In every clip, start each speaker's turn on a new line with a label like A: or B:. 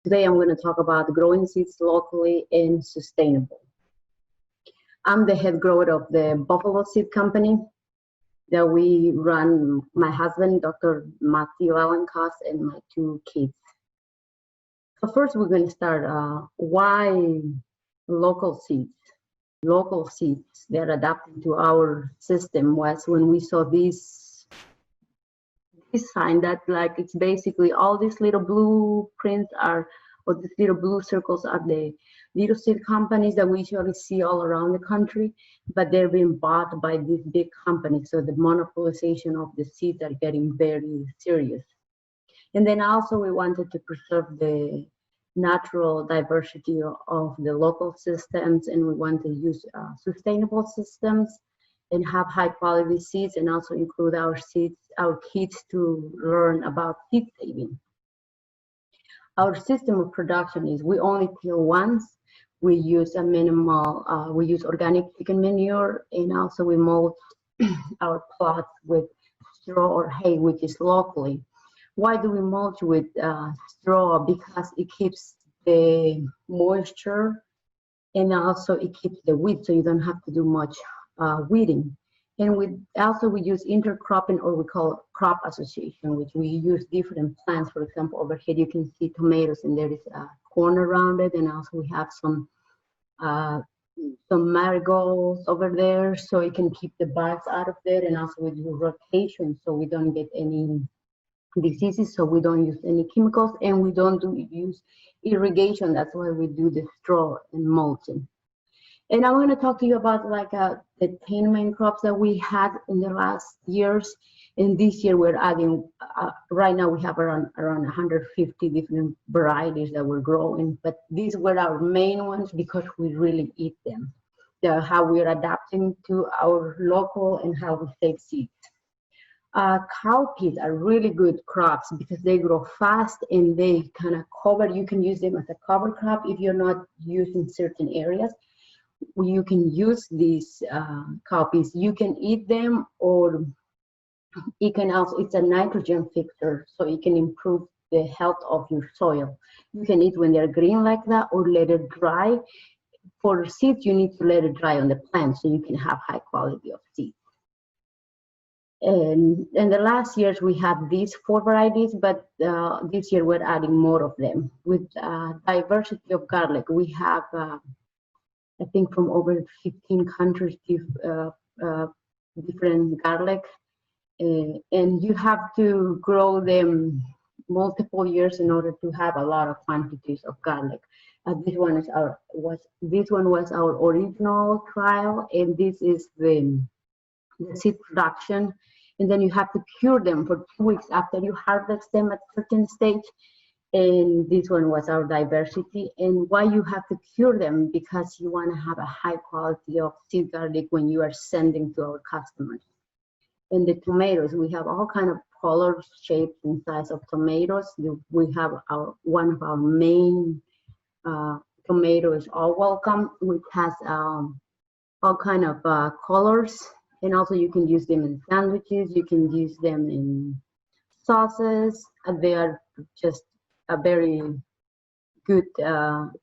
A: Today I'm going to talk about growing seeds locally and sustainable. I'm the head grower of the Buffalo Seed Company that we run, my husband, Dr. Matthew Allen Kost, and my two kids. So first we're going to start, why local seeds? Local seeds that adapted to our system was when we saw this sign that like it's basically all these little blueprints are, or these little blue circles are the little seed companies that we usually see all around the country, but they're being bought by these big companies. So the monopolization of the seeds are getting very serious. And then also we wanted to preserve the natural diversity of the local systems, and we want to use sustainable systems and have high quality seeds, and also include our kids to learn about seed saving. Our system of production is we only till once. We use a minimal, we use organic chicken manure, and also we mulch our plots with straw or hay, which is locally. Why do we mulch with straw? Because it keeps the moisture, and also it keeps the weed, so you don't have to do much weeding. And we use intercropping, or we call crop association, which we use different plants. For example, over here you can see tomatoes, and there is a corn around it, and also we have some marigolds over there, so it can keep the bugs out of there. And also we do rotation, so we don't get any diseases, so we don't use any chemicals, and we don't use irrigation. That's why we do the straw and mulching. And I'm going to talk to you about like the 10 main crops that we had in the last years. And this year we're adding, right now we have around 150 different varieties that we're growing, but these were our main ones because we really eat them. How we're adapting to our local and how we save seeds. Cowpeas are really good crops because they grow fast and they kind of cover. You can use them as a cover crop if you're not using certain areas. You can use these cowpeas. You can eat them, or it can also, it's a nitrogen fixer, so it can improve the health of your soil. You can eat when they're green like that, or let it dry. For seeds, you need to let it dry on the plant so you can have high quality of seeds. And in the last years, we have these 4 varieties, but this year we're adding more of them. With diversity of garlic, we have I think from over 15 countries, different garlic, and you have to grow them multiple years in order to have a lot of quantities of garlic. This one was our original trial, and this is the seed production. And then you have to cure them for 2 weeks after you harvest them at a certain stage. And this one was our diversity. And why you have to cure them? Because you want to have a high quality of seed garlic when you are sending to our customers. And the tomatoes, we have all kind of colors, shapes, and size of tomatoes. We have one of our main tomatoes, All Welcome, which has all kind of colors. And also you can use them in sandwiches. You can use them in sauces. They are just a very good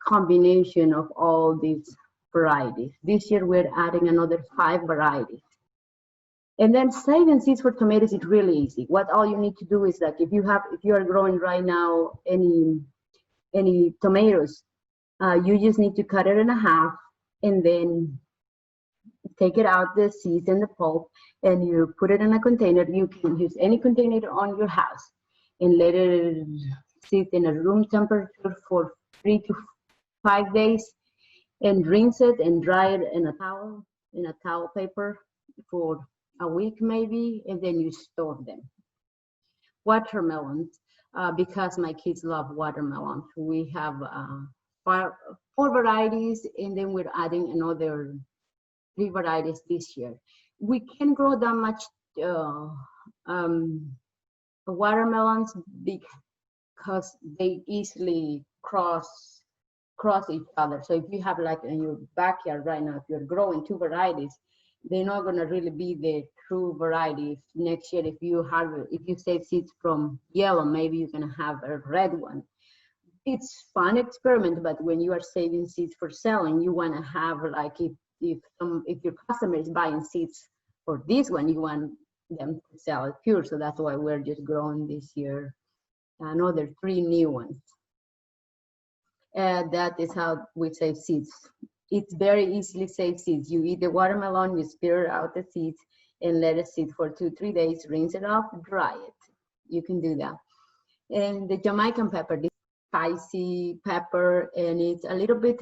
A: combination of all these varieties. This year we're adding another 5 varieties. And then saving seeds for tomatoes is really easy. What all you need to do is that if you are growing right now any tomatoes, you just need to cut it in half and then take it out, the seeds and the pulp, and you put it in a container. You can use any container on your house and let it sit in a room temperature for 3 to 5 days, and rinse it and dry it in a towel paper for a week maybe, and then you store them. Watermelons, because my kids love watermelons, we have 4 varieties, and then we're adding another 3 varieties this year. We can grow that much watermelons because they easily cross each other. So if you have like in your backyard right now, if you're growing 2 varieties, they're not going to really be the true variety. Next year, if you save seeds from yellow, maybe you're going to have a red one. it's fun experiment, but when you are saving seeds for selling, you want to have like if your customer is buying seeds for this one, you want them to sell it pure. So that's why we're just growing this year another 3 new ones. That is how we save seeds. It's very easily save seeds. You eat the watermelon, you spear out the seeds and let it sit for 2-3 days, rinse it off, dry it. You can do that. And the Jamaican pepper, this spicy pepper, and it's a little bit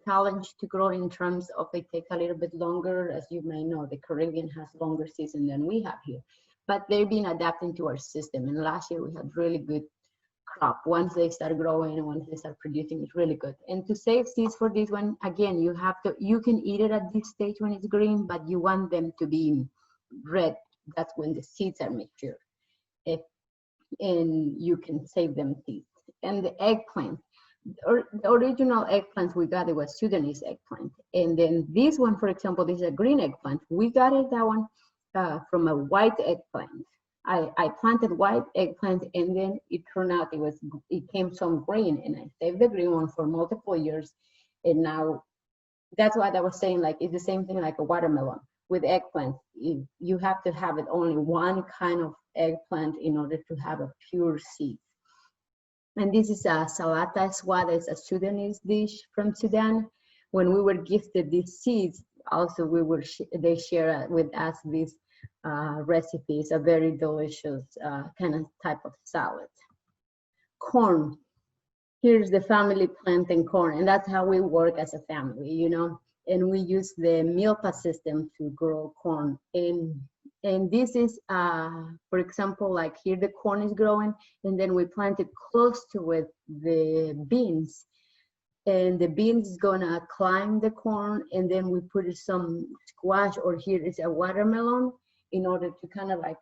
A: challenged to grow in terms of it takes a little bit longer. As you may know, the Caribbean has longer season than we have here, but they've been adapting to our system. And last year we had really good crop. Once they start growing and once they start producing, it's really good. And to save seeds for this one, again, you can eat it at this stage when it's green, but you want them to be red. That's when the seeds are mature. And you can save them seeds. And the eggplant, the original eggplant we got, it was Sudanese eggplant. And then this one, for example, this is a green eggplant. We got it, that one, from a white eggplant. I planted white eggplant, and then it turned out it came some green, and I saved the green one for multiple years. And now that's what I was saying, like it's the same thing like a watermelon. With eggplant, you have to have it only one kind of eggplant in order to have a pure seed. And this is a salata eswada, it's a Sudanese dish from Sudan. When we were gifted these seeds, also they share with us this recipe. It's a very delicious kind of type of salad. Corn. Here's the family planting corn, and that's how we work as a family, you know. And we use the milpa system to grow corn. And this is, for example, like here the corn is growing, and then we planted close to it the beans. And the beans is gonna climb the corn, and then we put some squash, or here is a watermelon, in order to kind of like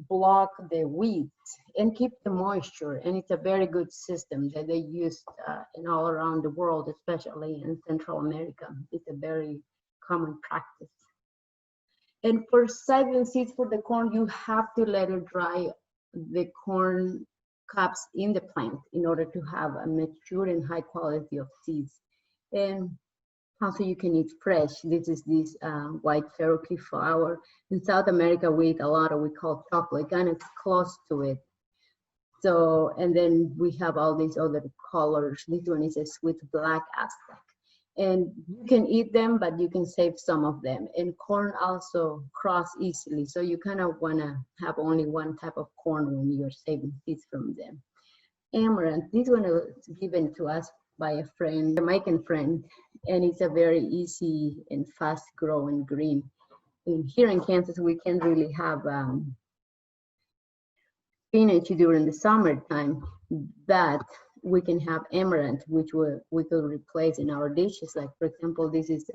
A: block the weeds and keep the moisture. And it's a very good system that they use in all around the world, especially in Central America. It's a very common practice. And for saving seeds for the corn, you have to let it dry the corn cups in the plant in order to have a mature and high quality of seeds. And also you can eat fresh. This is this white Cherokee flour. In South America, we eat a lot of we call chocolate, and it's close to it. So, and then we have all these other colors. This one is a sweet black Aztec. And you can eat them, but you can save some of them. And corn also cross easily. So you kind of want to have only one type of corn when you're saving seeds from them. Amaranth, this one was given to us by a friend, Jamaican friend, and it's a very easy and fast growing green. And here in Kansas, we can't really have spinach during the summertime, but we can have amaranth, which we could replace in our dishes. Like, for example, this is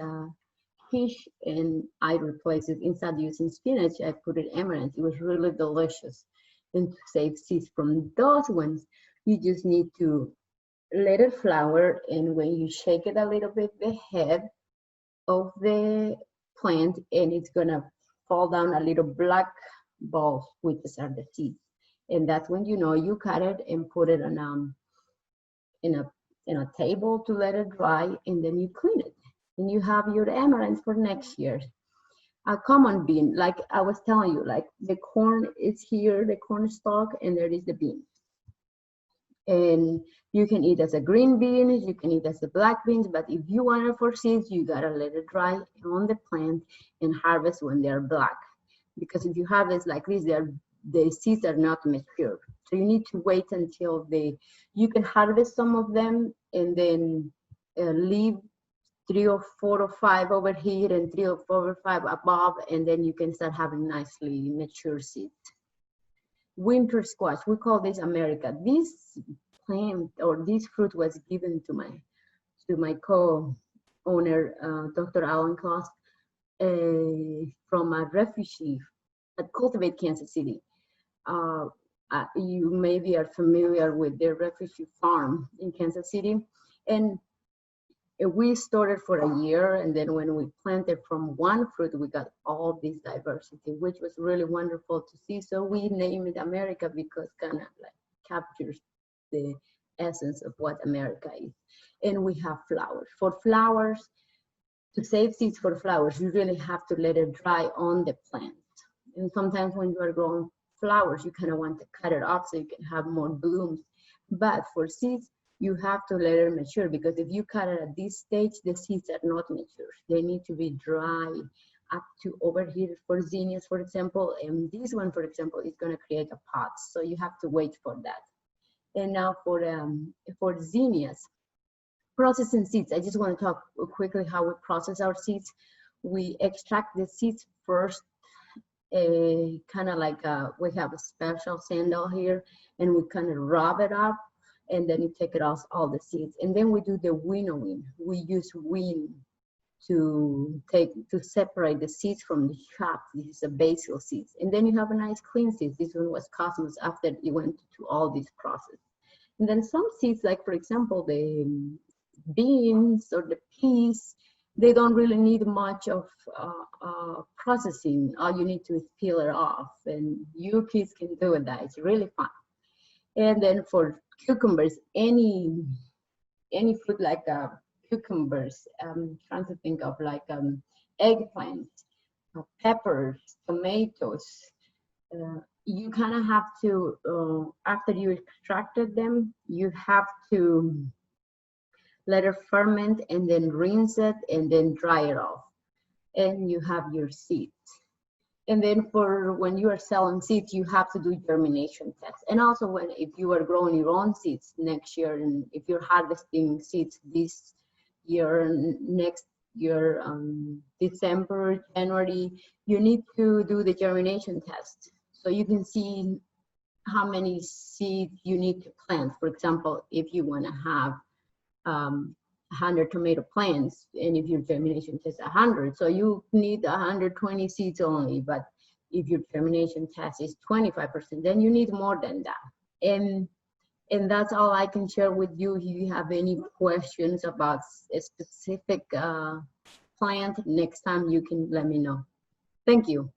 A: quiche, and I replace it instead using spinach, I put it amaranth. It was really delicious. And to save seeds from those ones, you just need to let it flour, and when you shake it a little bit, the head of the plant, and it's gonna fall down a little black balls, which are the seeds. And that's when you know you cut it and put it on in a table to let it dry, and then you clean it, and you have your amaranth for next year. A common bean, like I was telling you, like the corn is here, the corn stalk, and there is the bean. And you can eat as a green bean, you can eat as the black beans, but if you want it for seeds, you gotta let it dry on the plant and harvest when they're black. Because if you harvest like this, the seeds are not mature. So you need to wait until you can harvest some of them and then leave 3 or 4 or 5 over here and 3 or 4 or 5 above, and then you can start having nicely mature seeds. Winter squash, we call this America. This plant or this fruit was given to my co-owner, Dr. Alan Kost, from a refugee at Cultivate Kansas City. You maybe are familiar with the refugee farm in Kansas City. And we started for a year, and then when we planted from one fruit, we got all this diversity, which was really wonderful to see. So we named it America because kind of like captures the essence of what America is. And we have flowers. For flowers, to save seeds for flowers, you really have to let it dry on the plant. And sometimes when you are growing flowers, you kind of want to cut it off so you can have more blooms. But for seeds, you have to let it mature, because if you cut it at this stage, the seeds are not mature. They need to be dry up to over here for zinnias, for example. And this one, for example, is going to create a pod. So you have to wait for that. And now for zinnias, processing seeds. I just want to talk quickly how we process our seeds. We extract the seeds first, kind of like we have a special sandal here, and we kind of rub it up, and then you take it off all the seeds. And then we do the winnowing. We use wind to separate the seeds from the chaff. This is a basil seeds. And then you have a nice clean seeds. This one was cosmos after you went through all this process. And then some seeds, like for example, the beans or the peas, they don't really need much of processing. All you need to is peel it off, and you kids can do it. That it's really fun. And then for cucumbers, any fruit like cucumbers, trying to think of like eggplant, peppers, tomatoes. You kind of have to, after you extracted them, you have to let it ferment and then rinse it and then dry it off. And you have your seeds. And then for when you are selling seeds, you have to do germination tests. And also if you are growing your own seeds next year, and if you're harvesting seeds this year, next year, December, January, you need to do the germination test. So you can see how many seeds you need to plant. For example, if you want to have 100 tomato plants, and if your germination test 100, so you need 120 seeds only. But if your germination test is 25%, then you need more than that. And that's all I can share with you. If you have any questions about a specific plant, next time you can let me know. Thank you.